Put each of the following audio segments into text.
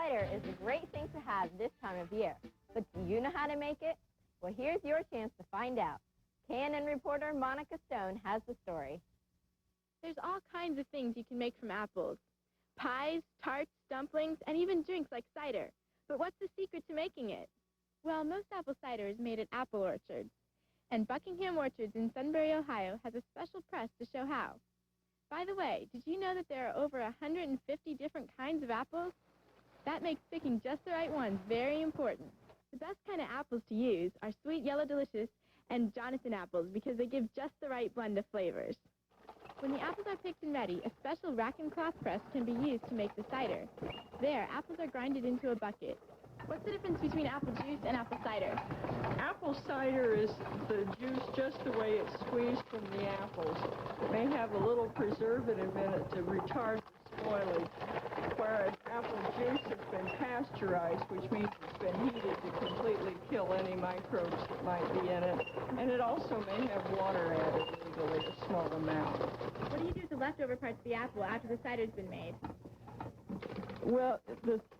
cider is a great thing to have this time of year. But do you know how to make it? Well, here's your chance to find out. KNN reporter Monica Stone has the story. There's all kinds of things you can make from apples. Pies, tarts, dumplings, and even drinks like cider. But what's the secret to making it? Well, most apple cider is made at apple orchards. And Buckingham Orchards in Sunbury, Ohio has a special press to show how. By the way, did you know that there are over 150 different kinds of apples? That makes picking just the right ones very important. The best kind of apples to use are Sweet Yellow Delicious and Jonathan apples because they give just the right blend of flavors. When the apples are picked and ready, a special rack and cloth press can be used to make the cider. There, apples are grinded into a bucket. What's the difference between apple juice and apple cider? Apple cider is the juice just the way it's squeezed from the apples. It may have a little preservative in it to retard the spoilage, whereas apple juice has been pasteurized, which means it's been heated to completely kill any microbes that might be in it. And it also may have water added legally, a small amount. What do you do with the leftover parts of the apple after the cider's been made? Well,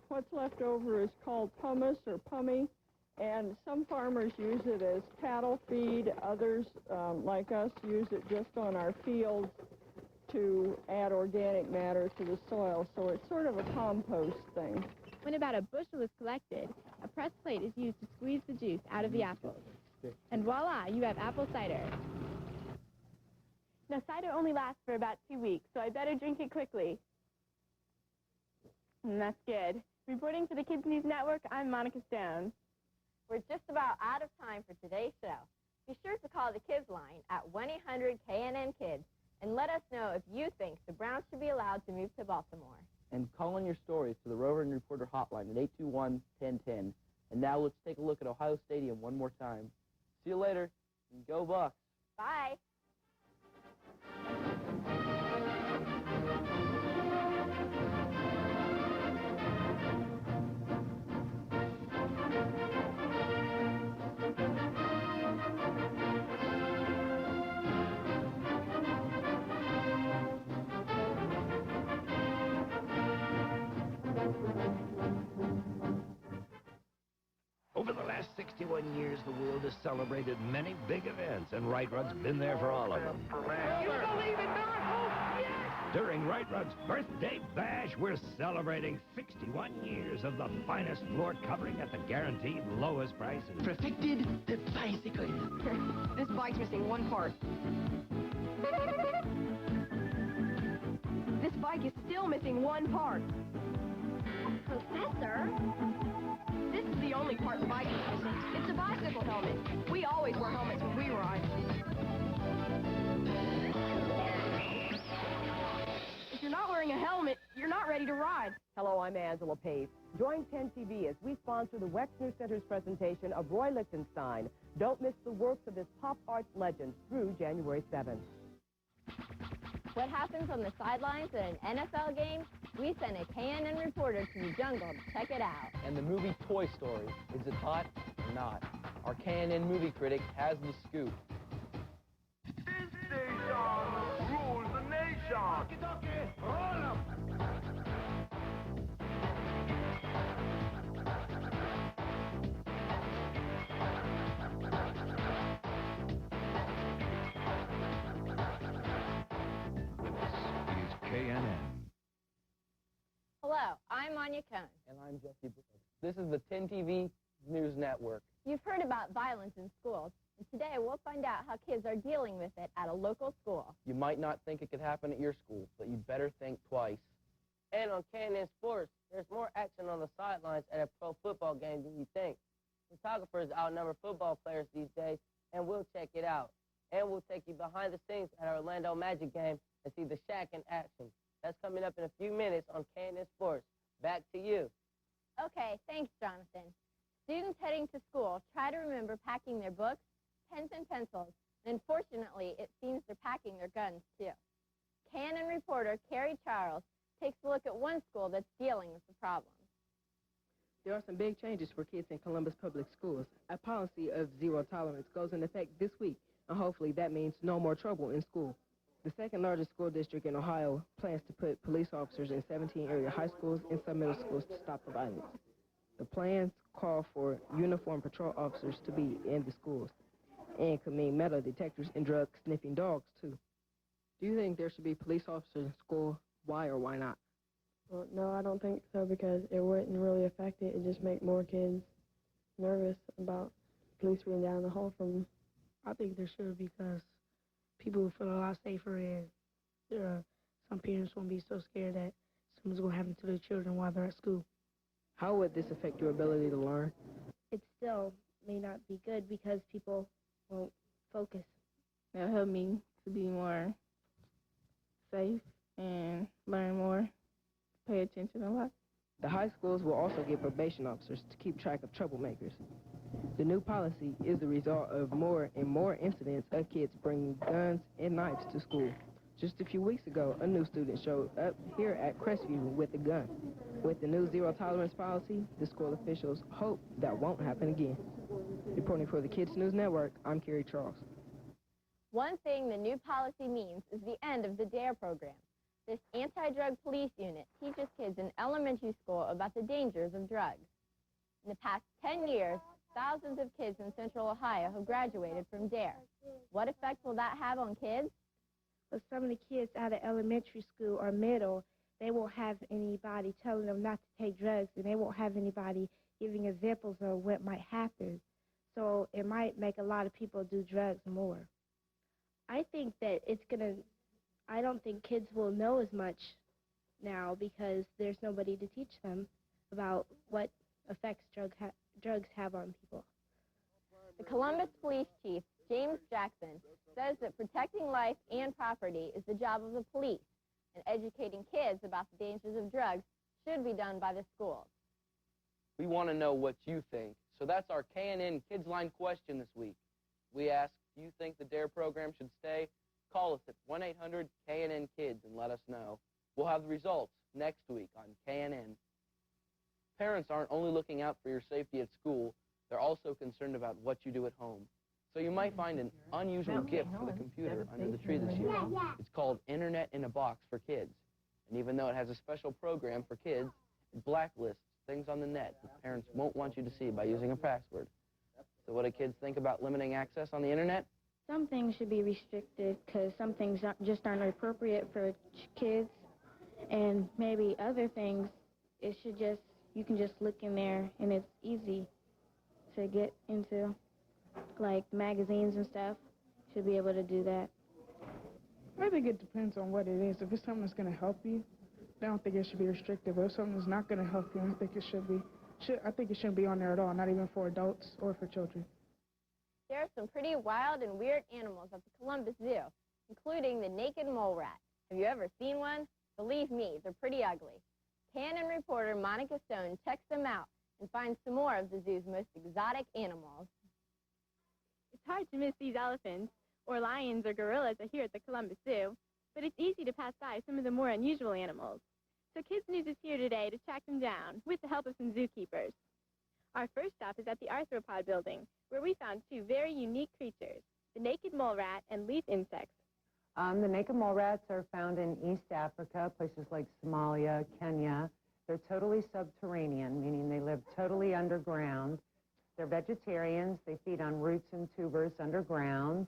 what's left over is called pumice or pummy, and some farmers use it as cattle feed. Others, like us, use it just on our fields to add organic matter to the soil, so it's sort of a compost thing. When about a bushel is collected, a press plate is used to squeeze the juice out of the apples. And voila, you have apple cider. Now, cider only lasts for about 2 weeks, so I better drink it quickly. That's good. Reporting for the Kids News Network, I'm Monica Stone. We're just about out of time for today's show. Be sure to call the Kids line at 1-800-KNN-KIDS and let us know if you think the Browns should be allowed to move to Baltimore. And call in your stories to the Rover and Reporter hotline at 821-1010. And now let's take a look at Ohio Stadium one more time. See you later, and go Bucks. Bye. Over the last 61 years, the world has celebrated many big events, and Right Rod's been there for all of them. You believe in miracles? Yes! During Right Rod's birthday bash, we're celebrating 61 years of the finest floor covering at the guaranteed lowest prices. Perfected the bicycle. This bike's missing one part. This bike is still missing one part. Professor? This is the only part the bike is missing. It's a bicycle helmet. We always wear helmets when we ride. If you're not wearing a helmet, you're not ready to ride. Hello, I'm Angela Pace. Join 10 TV as we sponsor the Wexner Center's presentation of Roy Lichtenstein. Don't miss the works of this pop arts legend through January 7th. What happens on the sidelines at an NFL game? We sent a KNN reporter to the jungle to check it out. And the movie Toy Story, is it hot or not? Our KNN movie critic has the scoop. This station rules the nation. Roll 'em. KNN. Hello, I'm Anya Cohn. And I'm Jesse Brooks. This is the 10 TV News Network. You've heard about violence in schools, and today we'll find out how kids are dealing with it at a local school. You might not think it could happen at your school, but you better think twice. And on KNN Sports, there's more action on the sidelines at a pro football game than you think. Photographers outnumber football players these days, and we'll check it out. And we'll take you behind the scenes at our Orlando Magic game and see the Shaq in action. That's coming up in a few minutes on KNN Sports. Back to you. Okay, thanks, Jonathan. Students heading to school try to remember packing their books, pens, and pencils. And unfortunately, it seems they're packing their guns, too. KNN reporter Carrie Charles takes a look at one school that's dealing with the problem. There are some big changes for kids in Columbus Public Schools. A policy of zero tolerance goes into effect this week, and hopefully that means no more trouble in school. The second largest school district in Ohio plans to put police officers in 17 area high schools and some middle schools to stop the violence. The plans call for uniformed patrol officers to be in the schools and could mean metal detectors and drug-sniffing dogs, too. Do you think there should be police officers in school? Why or why not? Well, no, I don't think so because it wouldn't really affect it. It just make more kids nervous about police being down the hall from them. I think there should because people will feel a lot safer and some parents won't be so scared that something's going to happen to their children while they're at school. How would this affect your ability to learn? It still may not be good because people won't focus. It'll help me to be more safe and learn more, pay attention a lot. The high schools will also get probation officers to keep track of troublemakers. The new policy is the result of more and more incidents of kids bringing guns and knives to school. Just a few weeks ago, a new student showed up here at Crestview with a gun. With the new zero-tolerance policy, the school officials hope that won't happen again. Reporting for the Kids News Network, I'm Kerry Charles. One thing the new policy means is the end of the DARE program. This anti-drug police unit teaches kids in elementary school about the dangers of drugs. In the past 10 years, thousands of kids in Central Ohio have graduated from DARE. What effect will that have on kids? But some of the kids out of elementary school or middle, they won't have anybody telling them not to take drugs, and they won't have anybody giving examples of what might happen. So it might make a lot of people do drugs more. I think that I don't think kids will know as much now because there's nobody to teach them about what effects drugs have on people. The Columbus Police Chief, James Jackson, says that protecting life and property is the job of the police, and educating kids about the dangers of drugs should be done by the schools. We want to know what you think, so that's our KNN Kids Line question this week. We ask, do you think the DARE program should stay? Call us at 1-800-KNN-KIDS and let us know. We'll have the results next week on KNN. Parents aren't only looking out for your safety at school, they're also concerned about what you do at home. So you might find an unusual gift for the computer under the tree this year. It's called Internet in a Box for Kids. And even though it has a special program for kids, it blacklists things on the net that parents won't want you to see by using a password. So what do kids think about limiting access on the Internet? Some things should be restricted because some things just aren't appropriate for kids, and maybe other things, you can just look in there and it's easy to get into, like magazines and stuff. Should be able to do that. I think it depends on what it is. If it's something that's going to help you, I don't think it should be restricted. But if something that's not going to help you, I think it should be. I think it shouldn't be on there at all, not even for adults or for children. There are some pretty wild and weird animals at the Columbus Zoo, including the naked mole rat. Have you ever seen one? Believe me, they're pretty ugly. KNN reporter Monica Stone checks them out and finds some more of the zoo's most exotic animals. It's hard to miss these elephants, or lions or gorillas are here at the Columbus Zoo, but it's easy to pass by some of the more unusual animals. So Kids News is here today to track them down with the help of some zookeepers. Our first stop is at the arthropod building, where we found two very unique creatures, the naked mole rat and leaf insects. The naked mole rats are found in East Africa, places like Somalia, Kenya. They're totally subterranean, meaning they live totally underground. They're vegetarians. They feed on roots and tubers underground.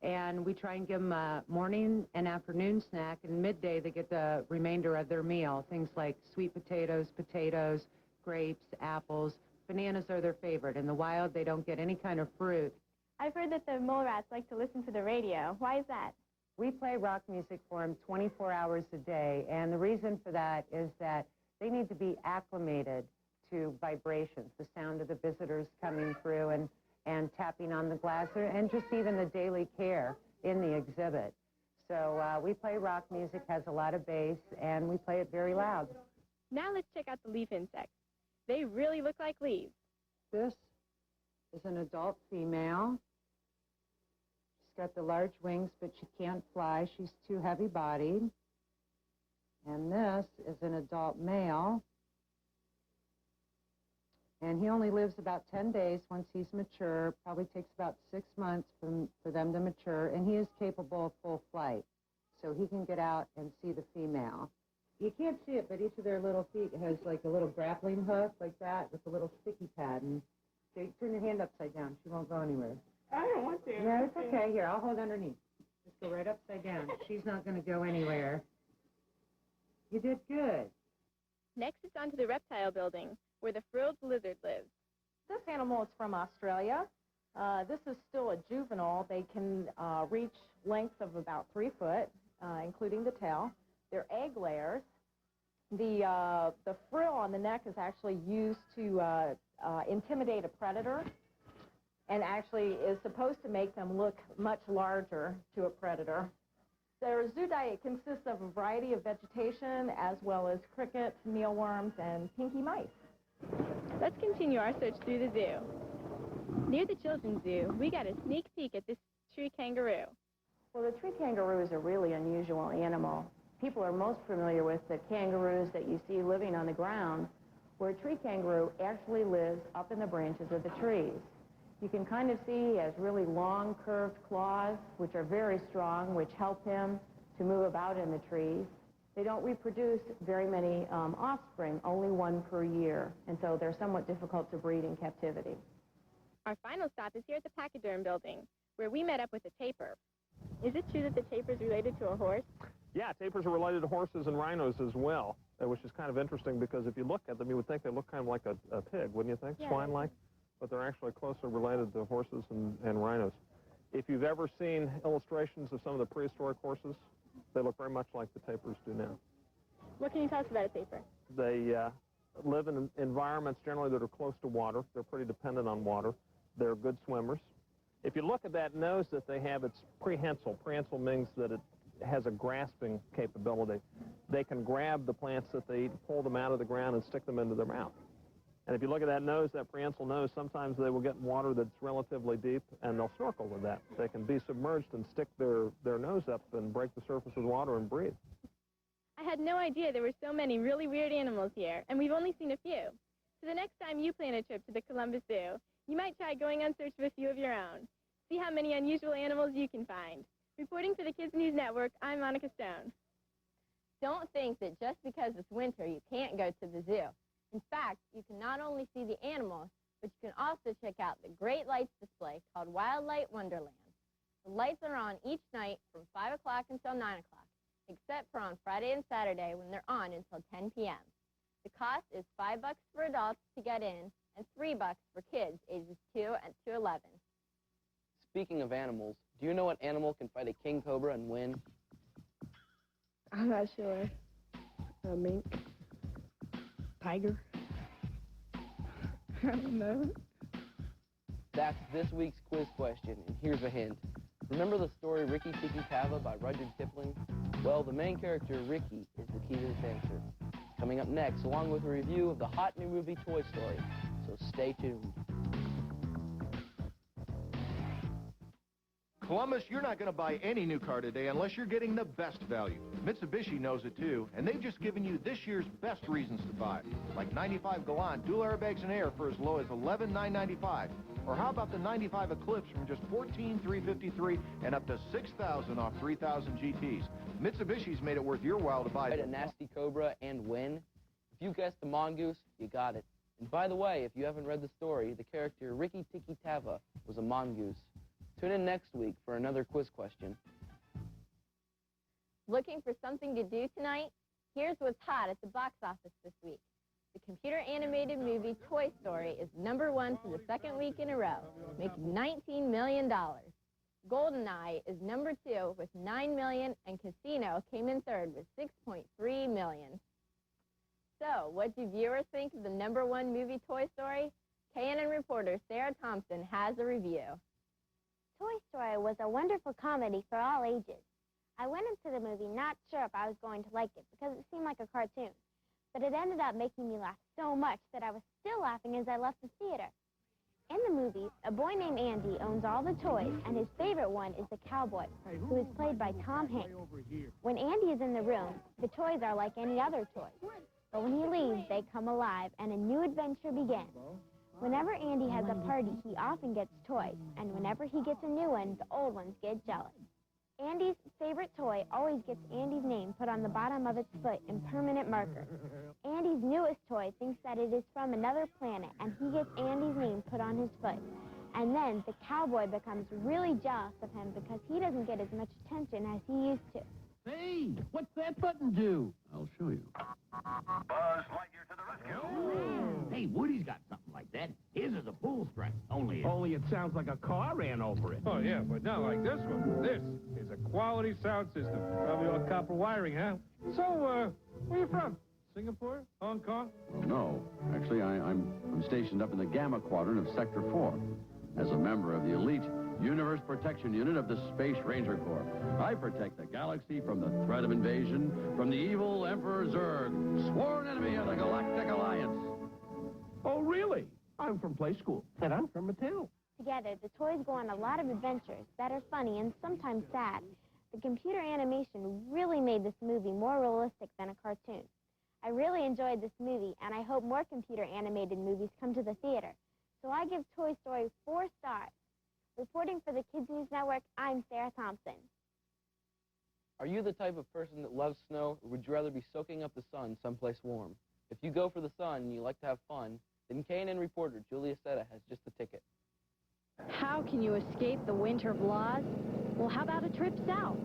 And we try and give them a morning and afternoon snack, and midday they get the remainder of their meal, things like sweet potatoes, grapes, apples. Bananas are their favorite. In the wild, they don't get any kind of fruit. I've heard that the mole rats like to listen to the radio. Why is that? We play rock music for them 24 hours a day, and the reason for that is that they need to be acclimated to vibrations, the sound of the visitors coming through and tapping on the glass, and just even the daily care in the exhibit. So we play rock music, has a lot of bass, and we play it very loud. Now let's check out the leaf insects. They really look like leaves. This is an adult female. She's got the large wings, but she can't fly. She's too heavy-bodied. And this is an adult male. And he only lives about 10 days once he's mature. Probably takes about 6 months for them to mature. And he is capable of full flight. so he can get out and see the female. You can't see it, but each of their little feet has like a little grappling hook like that with a little sticky pad. And so you turn your hand upside down. She won't go anywhere. I don't want that. Yeah, it's okay. Here, I'll hold underneath. Just go right upside down. She's not going to go anywhere. You did good. Next, it's on to the reptile building, where the frilled lizard lives. This animal is from Australia. This is still a juvenile. They can reach lengths of about 3 foot, including the tail. They're egg layers. The frill on the neck is actually used to intimidate a predator, and actually is supposed to make them look much larger to a predator. Their zoo diet consists of a variety of vegetation, as well as crickets, mealworms, and pinky mice. Let's continue our search through the zoo. Near the children's zoo, we got a sneak peek at this tree kangaroo. Well, the tree kangaroo is a really unusual animal. People are most familiar with the kangaroos that you see living on the ground, where a tree kangaroo actually lives up in the branches of the trees. You can kind of see he has really long, curved claws, which are very strong, which help him to move about in the trees. They don't reproduce very many offspring, only 1 per year, and so they're somewhat difficult to breed in captivity. Our final stop is here at the pachyderm building, where we met up with a tapir. Is it true that the tapir is related to a horse? Yeah, tapirs are related to horses and rhinos as well, which is kind of interesting because if you look at them, you would think they look kind of like a pig, wouldn't you think? Yeah. Swine-like? But they're actually closely related to horses and rhinos. If you've ever seen illustrations of some of the prehistoric horses, they look very much like the tapirs do now. What can you tell us about a tapir? They live in environments generally that are close to water. They're pretty dependent on water. They're good swimmers. If you look at that nose that they have, it's prehensile. Prehensile means that it has a grasping capability. They can grab the plants that they eat, pull them out of the ground, and stick them into their mouth. And if you look at that nose, that prehensile nose, sometimes they will get in water that's relatively deep, and they'll snorkel with that. They can be submerged and stick their nose up and break the surface of the water and breathe. I had no idea there were so many really weird animals here, and we've only seen a few. So the next time you plan a trip to the Columbus Zoo, you might try going on search for a few of your own. See how many unusual animals you can find. Reporting for the Kids News Network, I'm Monica Stone. Don't think that just because it's winter you can't go to the zoo. In fact, you can not only see the animals, but you can also check out the great lights display called Wildlight Wonderland. The lights are on each night from 5 o'clock until 9 o'clock, except for on Friday and Saturday when they're on until 10 p.m. The cost is $5 for adults to get in and $3 for kids ages 2 to 11. Speaking of animals, do you know what animal can fight a king cobra and win? I'm not sure. A mink. Tiger. I don't know. That's this week's quiz question, and here's a hint. Remember the story Rikki Tikki Tava by Rudyard Kipling? Well, the main character, Ricky, is the key to this answer. Coming up next, along with a review of the hot new movie Toy Story. So stay tuned. Columbus, you're not going to buy any new car today unless you're getting the best value. Mitsubishi knows it too, and they've just given you this year's best reasons to buy. Like 95 Galant, dual airbags and air for as low as $11,995. Or how about the 95 Eclipse from just $14,353 and up to $6,000 off 3,000 GTs. Mitsubishi's made it worth your while to buy Fight a nasty cobra and win? If you guessed the mongoose, you got it. And by the way, if you haven't read the story, the character Rikki Tikki Tava was a mongoose. Tune in next week for another quiz question. Looking for something to do tonight? Here's what's hot at the box office this week. The computer-animated movie Toy Story is #1 for the second week in a row, making $19 million. GoldenEye is #2 with $9 million, and Casino came in third with $6.3 million. So, what do viewers think of the #1 movie Toy Story? KNN reporter Sarah Thompson has a review. Toy Story was a wonderful comedy for all ages. I went into the movie not sure if I was going to like it because it seemed like a cartoon, but it ended up making me laugh so much that I was still laughing as I left the theater. In the movie, a boy named Andy owns all the toys, and his favorite one is the cowboy, who is played by Tom Hanks. When Andy is in the room, the toys are like any other toys. But when he leaves, they come alive, and a new adventure begins. Whenever Andy has a party, he often gets toys, and whenever he gets a new one, the old ones get jealous. Andy's favorite toy always gets Andy's name put on the bottom of its foot in permanent marker. Andy's newest toy thinks that it is from another planet, and he gets Andy's name put on his foot. And then the cowboy becomes really jealous of him because he doesn't get as much attention as he used to. Hey, what's that button do? I'll show you. Buzz Lightyear to the rescue. Hey, Woody's got something like that. His is a pull string. Only it sounds like a car ran over it. Oh, yeah, but not like this one. This is a quality sound system. Probably all copper wiring, huh? So, where you from? Singapore? Hong Kong? No. Actually, I'm stationed up in the Gamma Quadrant of Sector 4 as a member of the elite Universe Protection Unit of the Space Ranger Corps. I protect the galaxy from the threat of invasion from the evil Emperor Zurg, sworn enemy of the Galactic Alliance. Oh, really? I'm from Play School, and I'm from Mattel. Together, the toys go on a lot of adventures that are funny and sometimes sad. The computer animation really made this movie more realistic than a cartoon. I really enjoyed this movie, and I hope more computer animated movies come to the theater. So I give Toy Story 4 stars. Reporting for the Kids News Network, I'm Sarah Thompson. Are you the type of person that loves snow, or would you rather be soaking up the sun someplace warm? If you go for the sun and you like to have fun, then KNN reporter Julia Seta has just the ticket. How can you escape the winter blahs? Well, how about a trip south?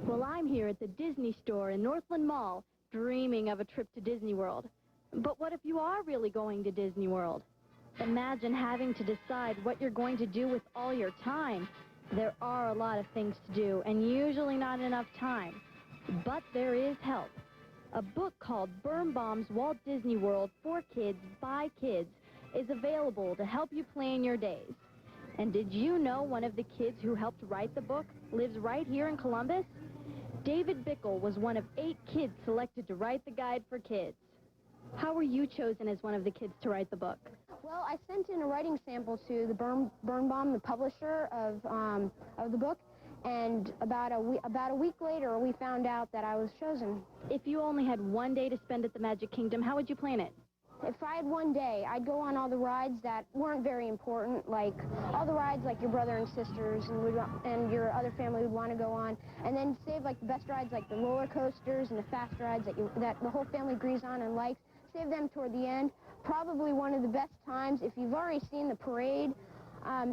Well, I'm here at the Disney store in Northland Mall, dreaming of a trip to Disney World. But what if you are really going to Disney World? Imagine having to decide what you're going to do with all your time. There are a lot of things to do, and usually not enough time. But there is help. A book called Birnbaum's Walt Disney World for Kids by Kids is available to help you plan your days. And did you know one of the kids who helped write the book lives right here in Columbus? David Bickle was one of 8 kids selected to write the guide for kids. How were you chosen as one of the kids to write the book? Well, I sent in a writing sample to the Birnbaum, the publisher of the book, and about a week later, we found out that I was chosen. If you only had one day to spend at the Magic Kingdom, how would you plan it? If I had one day, I'd go on all the rides that weren't very important, like all the rides like your brother and sisters and your other family would want to go on, and then save like the best rides like the roller coasters and the fast rides that the whole family agrees on and likes. Save them toward the end. Probably one of the best times, if you've already seen the parade, the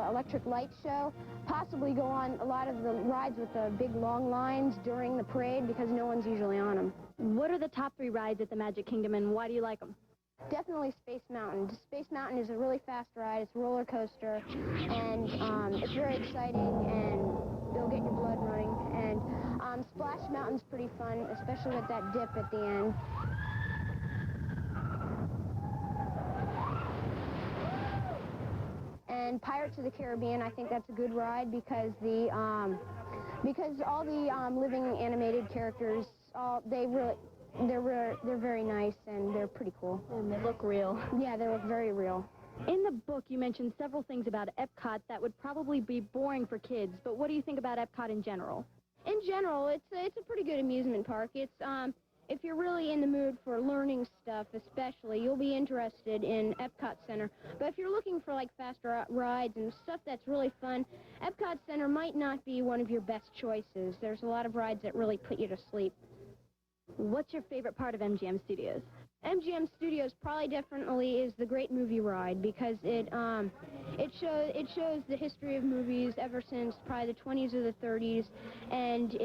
electric light show, possibly go on a lot of the rides with the big long lines during the parade because no one's usually on them. What are the top 3 rides at the Magic Kingdom, and why do you like them? Definitely Space Mountain. Space Mountain is a really fast ride. It's a roller coaster, and it's very exciting, and it'll get your blood running. And Splash Mountain's pretty fun, especially with that dip at the end. And Pirates of the Caribbean, I think that's a good ride because all the living animated characters, they're very nice and they're pretty cool. And they look real. Yeah, they look very real. In the book, you mentioned several things about Epcot that would probably be boring for kids, but what do you think about Epcot in general? In general, it's a pretty good amusement park. It's if you're really in the mood for learning stuff, especially, you'll be interested in Epcot Center. But if you're looking for like fast rides and stuff that's really fun, Epcot Center might not be one of your best choices. There's a lot of rides that really put you to sleep. What's your favorite part of MGM Studios? MGM Studios probably definitely is the Great Movie Ride because it shows the history of movies ever since probably the 20s or the 30s, and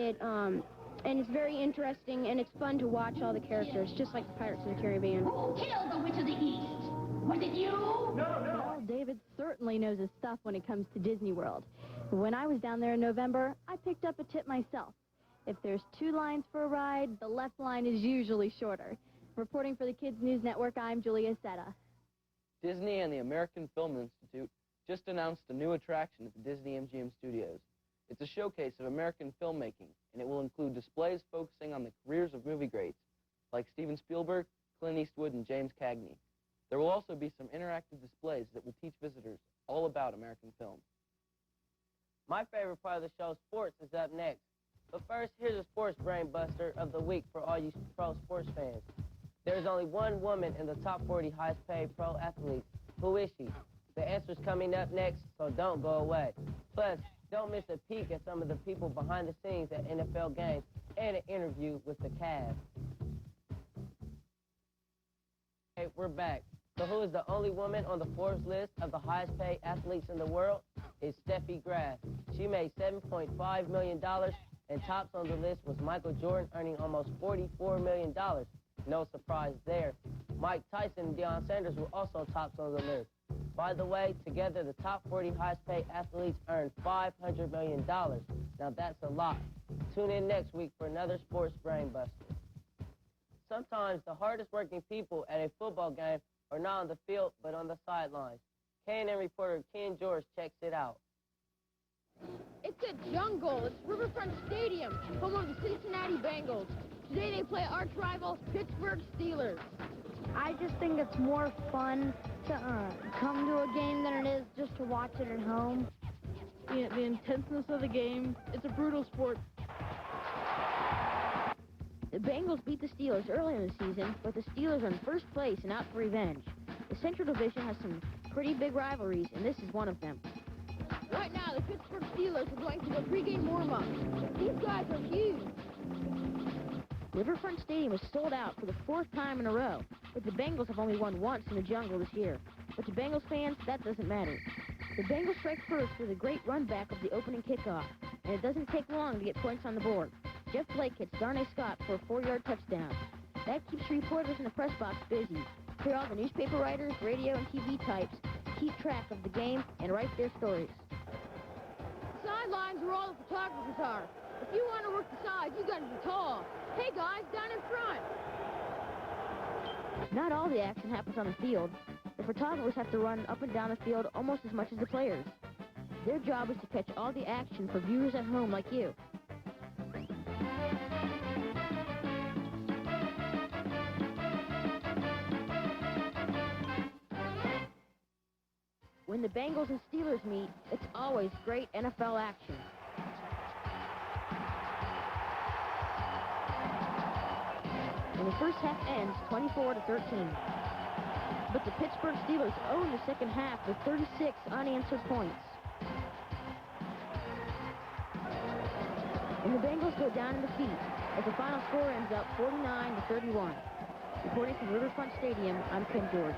it's very interesting and it's fun to watch all the characters, just like the Pirates of the Caribbean. Who killed the Witch of the East? Was it you? No. Well, David certainly knows his stuff when it comes to Disney World. When I was down there in November, I picked up a tip myself. If there's 2 lines for a ride, the left line is usually shorter. Reporting for the Kids News Network, I'm Julia Seta. Disney and the American Film Institute just announced a new attraction at the Disney MGM Studios. It's a showcase of American filmmaking, and it will include displays focusing on the careers of movie greats like Steven Spielberg, Clint Eastwood, and James Cagney. There will also be some interactive displays that will teach visitors all about American film. My favorite part of the show, sports, is up next. But first, here's a sports brain buster of the week for all you pro sports fans. There's only one woman in the top 40 highest paid pro athletes. Who is she? The answer's coming up next, so don't go away. Plus, Don't miss a peek at some of the people behind the scenes at NFL games and an interview with the Cavs. Hey, we're back. So who is the only woman on the Forbes list of the highest paid athletes in the world? It's Steffi Graf. She made $7.5 million, and tops on the list was Michael Jordan, earning almost $44 million. No surprise there. Mike Tyson and Deion Sanders were also tops on the list. By the way, together, the top 40 highest paid athletes earned $500 million. Now that's a lot. Tune in next week for another Sports Brainbuster. Sometimes the hardest working people at a football game are not on the field, but on the sidelines. KNN reporter Ken George checks it out. It's a jungle. It's Riverfront Stadium, home of the Cincinnati Bengals. Today they play arch rival Pittsburgh Steelers. I just think it's more fun to come to a game than it is just to watch it at home. The intenseness of the game, it's a brutal sport. The Bengals beat the Steelers early in the season, but the Steelers are in first place and out for revenge. The Central Division has some pretty big rivalries, and this is one of them. Right now, the Pittsburgh Steelers are going through a pregame warm-up. These guys are huge. Riverfront Stadium is sold out for the 4th time in a row, but the Bengals have only won once in the jungle this year. But to Bengals fans, that doesn't matter. The Bengals strike first with a great run back of the opening kickoff, and it doesn't take long to get points on the board. Jeff Blake hits Darnay Scott for a 4-yard touchdown. That keeps reporters in the press box busy. Here are all the newspaper writers, radio, and TV types to keep track of the game and write their stories. Sidelines are all the photographers are. If you want to work the sides, you got to be tall. Hey, guys, down in front. Not all the action happens on the field. The photographers have to run up and down the field almost as much as the players. Their job is to catch all the action for viewers at home like you. When the Bengals and Steelers meet, it's always great NFL action. And the first half ends 24-13. But the Pittsburgh Steelers own the second half with 36 unanswered points. And the Bengals go down in defeat as the final score ends up 49-31. Reporting from Riverfront Stadium, I'm Ken George.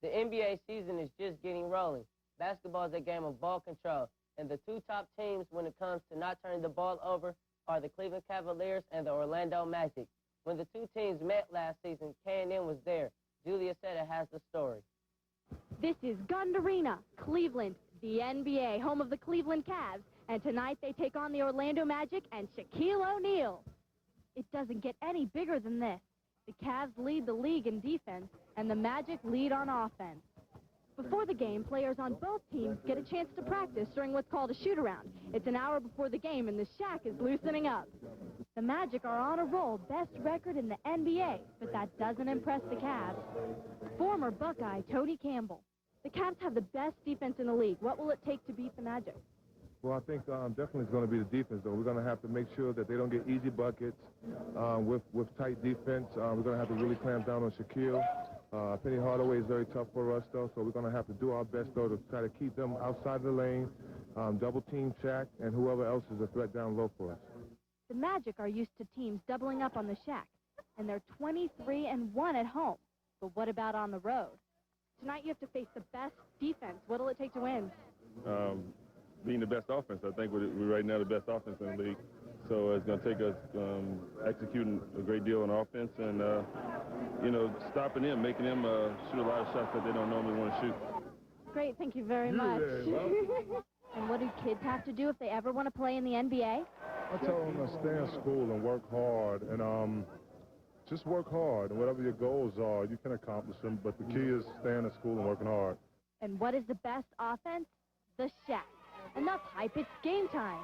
The NBA season is just getting rolling. Basketball is a game of ball control, and the two top teams when it comes to not turning the ball over are the Cleveland Cavaliers and the Orlando Magic. When the two teams met last season, KNN was there. Julia Seta has the story. This is Gund Arena, Cleveland, the NBA, home of the Cleveland Cavs, and tonight they take on the Orlando Magic and Shaquille O'Neal. It doesn't get any bigger than this. The Cavs lead the league in defense, and the Magic lead on offense. Before the game, players on both teams get a chance to practice during what's called a shoot-around. It's an hour before the game, and the Shaq is loosening up. The Magic are on a roll, best record in the NBA, but that doesn't impress the Cavs. Former Buckeye Tony Campbell. The Cavs have the best defense in the league. What will it take to beat the Magic? Well, I think definitely it's going to be the defense, though. We're going to have to make sure that they don't get easy buckets with tight defense. We're going to have to really clamp down on Shaquille. Penny Hardaway is very tough for us, though, so we're going to have to do our best, though, to try to keep them outside of the lane, double-team Shaq, and whoever else is a threat down low for us. The Magic are used to teams doubling up on the Shaq, and they're 23-1 at home. But what about on the road? Tonight you have to face the best defense. What will it take to win? Being the best offense. I think we're right now the best offense in the league. So it's going to take us executing a great deal on offense and, stopping them, making them shoot a lot of shots that they don't normally want to shoot. Great, thank you very much. And what do kids have to do if they ever want to play in the NBA? I tell them to stay in school and work hard, and just work hard. And whatever your goals are, you can accomplish them. But the key is staying in school and working hard. And what is the best offense? The Shaq. Enough hype, it's game time.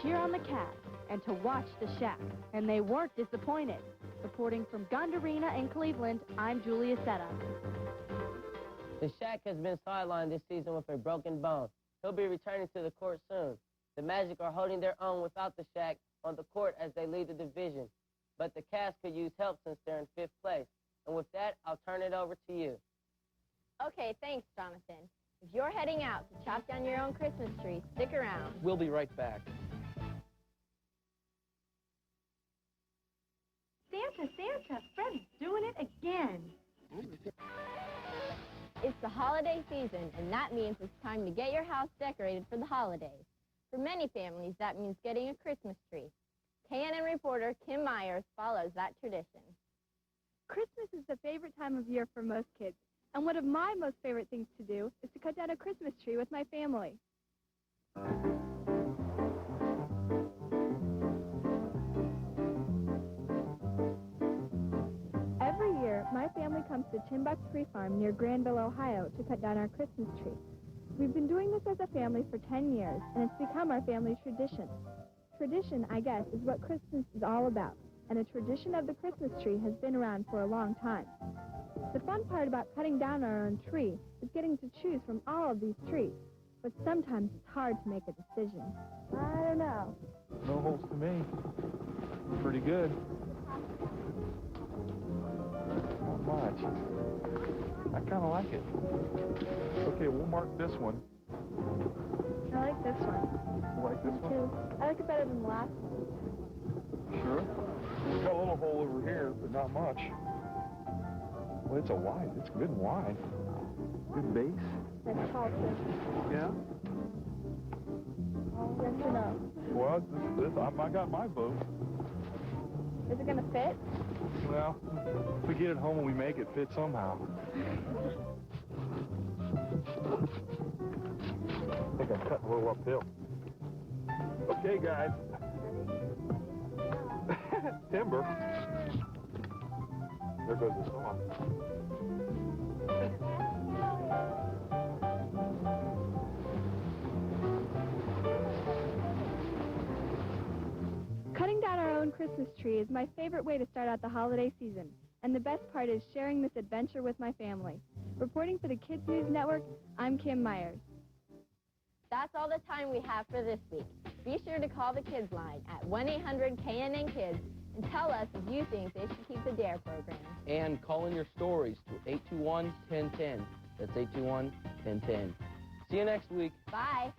cheer on the Cats and to watch the Shack. And they weren't disappointed. Reporting from Gund Arena in Cleveland, I'm Julia Setta. The Shack has been sidelined this season with a broken bone. He'll be returning to the court soon. The Magic are holding their own without the Shack on the court as they lead the division. But the Cats could use help since they're in 5th place. And with that, I'll turn it over to you. Okay, thanks, Jonathan. If you're heading out to chop down your own Christmas tree, stick around. We'll be right back. Santa, Fred's doing it again. It's the holiday season, and that means it's time to get your house decorated for the holidays. For many families, that means getting a Christmas tree. KNN reporter Kim Myers follows that tradition. Christmas is the favorite time of year for most kids, and one of my most favorite things to do is to cut down a Christmas tree with my family. Every year, my family comes to Timbuck Tree Farm near Granville, Ohio, to cut down our Christmas tree. We've been doing this as a family for 10 years, and it's become our family tradition. Tradition, I guess, is what Christmas is all about, and the tradition of the Christmas tree has been around for a long time. The fun part about cutting down our own tree is getting to choose from all of these trees, but sometimes it's hard to make a decision. I don't know. No holes to me. Pretty good. Not much. I kind of like it. Okay, we'll mark this one. I like this one. You like this one? Too. I like it better than the last one. Sure. It's got a little hole over here, but not much. Well, it's it's good and wide. Good base. That's tall, too. Yeah? Yes or no? Well, I got my vote. Is it going to fit? Well, if we get it home and we make it fit somehow. I think I'm cutting a little uphill. Okay, guys. Timber. There goes the song. Cutting down our own Christmas tree is my favorite way to start out the holiday season, and the best part is sharing this adventure with my family. Reporting for the Kids News Network, I'm Kim Myers. That's all the time we have for this week. Be sure to call the Kids Line at 1-800-KNN-KIDS and tell us if you think they should keep the DARE program. And call in your stories to 821-1010. That's 821-1010. See you next week. Bye.